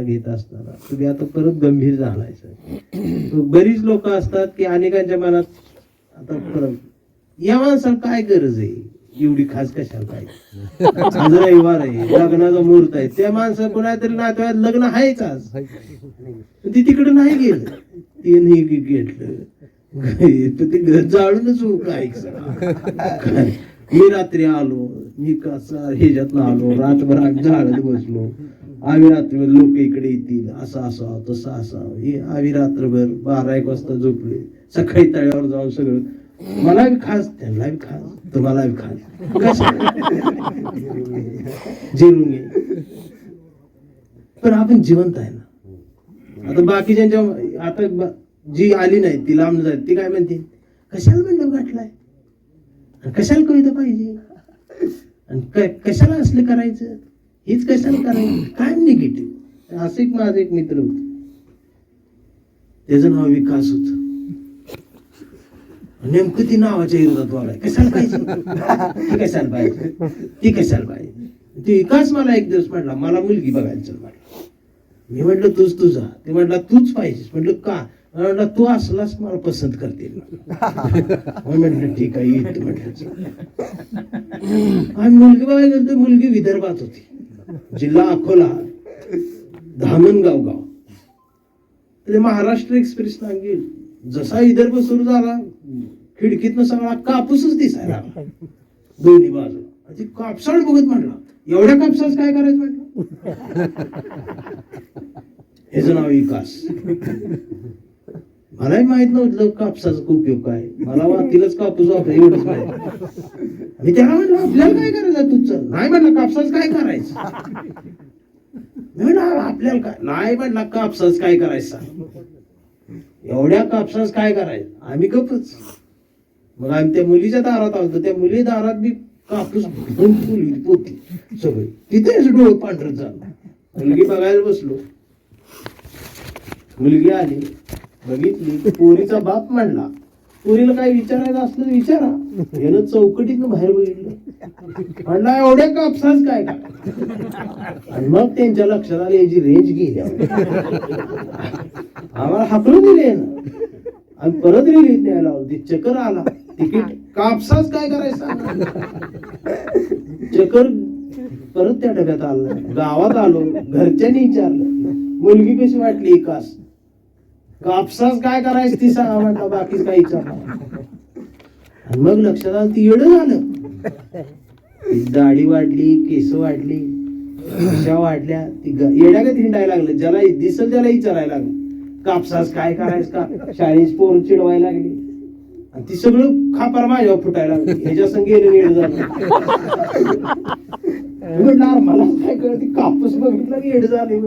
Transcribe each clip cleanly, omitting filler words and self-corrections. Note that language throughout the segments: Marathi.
घेत असताना तुम्ही आता परत गंभीर झालाय. बरीच लोक असतात की अनेकांच्या मनात आता परत या माणसाला काय गरज आहे एवढी खास कशाला पाहिजे, आज रविवार आहे, लग्नाचा मुहूर्त आहे, त्या माणसा कोणातरी नातेवाईक लग्न आहेच आज, ती तिकडे नाही गेलं, ते नाही घेतलं ते घर जाळूनच काय. मी रात्री आलो, मी कसा ह्याच्यातनं आलो, रातभर झाडत बसलो, आम्ही रात्रभर लोक इकडे येतील, असं असावं तसं असावं, हे आम्ही रात्रभर 12-1 वाजता झोपले, सकाळी तळ्यावर जाऊन सगळं मला बी खास त्यांना बी खास तुम्हाला बी खास जिरून घे. पण आपण जिवंत आहे ना. आता बाकीच्या आता जी आली नाही ती लांब जाईल ती काय म्हणते, कशाला मंडप गाठलाय, कशाला कविता पाहिजे, आणि कशाला असलं करायचं, हेच कशाला करायचं, काय निगेटिव्ह. असं एक माझा एक मित्र होत, त्याचं नाव विकास होत, नेमकं ती नावाच्या विरोधात बोलाय, कशाला पाहिजे ती कशाला पाहिजे ती कशाला पाहिजे. ती विकास मला एक दिवस म्हटला मला मुलगी बघायला चल म्हटलं. मी म्हटलं तूच तुझा, ते म्हटला तूच पाहिजेस. म्हटलं का, म्हटलं तू असलाच मला पसंत करते. म्हटलं ठीक आहे येतो म्हटलं. आणि मुलगी बघायला गेलो तर मुलगी विदर्भात होती, जिल्हा अकोला, धामणगाव गाव. ते महाराष्ट्र एक्सप्रेस सांगेल जसा विदर्भ सुरू झाला खिडकीतनं सगळा कापूसच दिसायला दोन्ही बाजू. कापसाळ बघत म्हटलं एवढ्या कापसाच काय करायचं म्हटलं. ह्याचं नाव विकास. मलाही माहित नव्हतं कापसाचा उपयोग काय, मला वातीलच कापूस वापर एवढंच माहिती. मी त्याला म्हटलं आपल्याला काय करायचं तुझं, नाही म्हटलं कापसाच काय करायचं. आपल्याला काय नाही म्हटलं कापसाच काय करायचं, एवढ्या कापसाच काय करायचं, आम्ही गपच. मग आम्ही त्या मुलीच्या दारात आलो, त्या मुली दारात बी कापूस पोती सगळी, तिथेच डोळे पांढरत झालं. मुलगी बघायला बसलो, मुलगी आली, बघितली, पोरीचा बाप म्हणला पोरीला काय विचारायचं असलं तर विचारा. यानं चौकटीतनं बाहेर बघितलं, म्हणला एवढ्या कापसाच काय काय. आणि मग त्यांच्या लक्षात आलं याची रेंज गेली, आम्हाला हाकलून दिले ना. आणि परत रिलीज द्यायला होती, चक्कर आला, तिकीट कापसाच काय करायचं. चक्कर परत त्या डब्यात आलं, गावात आलो, घरच्यांनी विचारलं मुलगी कशी वाटली विकास, कापसाच काय करायचं ती सांगा म्हटलं, बाकी काय विचारलं. आणि मग लक्षात आलं ती येडं झालं, दाढी वाढली, केस वाढली, अशा वाढल्या, ती येड्यागत हिंडायला लागलं, ज्याला दिसल त्याला विचारायला लागलं कापसाच काय करायचं का. शाळेची पोरं चिडवायला लागली आणि ती सगळं खापर माझ्यावर फुटायला लागली, ह्याच्या संग येडं झालं. म्हटलं मला काय कळत, कापूस बघितलं की येडं झाले.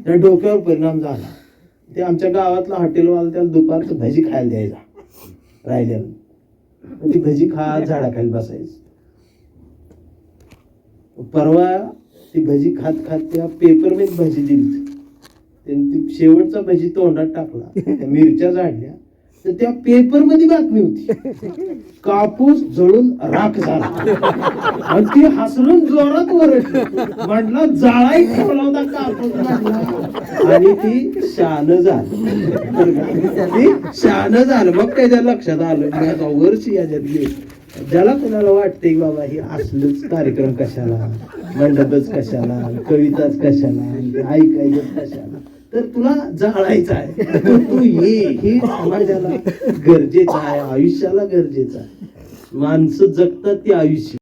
त्या डोक्यावर परिणाम झाला. ते आमच्या गावातला हॉटेलवाला त्याला दुपारचं भजी खायला द्यायचा राहिल्याला, ती भजी खात झाडाखाली बसायची. परवा ती भजी खात खात त्या पेपर मध्ये भजी दिली, त्यांनी शेवटचा भजी तोंडात टाकला, त्या मिरच्या झाडल्या, तर त्या पेपर मध्ये बातमी होती कापूस जळून राख झाला. आणि ती हसरून जोरात ओरडली, म्हटला जाळाही ठेवला होता कापूस म्हटला. आणि ती शान झालं. मग काय त्या लक्षात आलं वर्ष याच्यातली ज्याला कोणाला वाटतंय बाबा हे असलंच कार्यक्रम कशाला, मंडपच कशाला, कविताच कशाला, ऐकायचं कशाला, तर तुला जाळायचं आहे, तर तू ये. हे समाजाला गरजेचं आहे, आयुष्याला गरजेचं आहे. माणसं जगतात ते आयुष्य.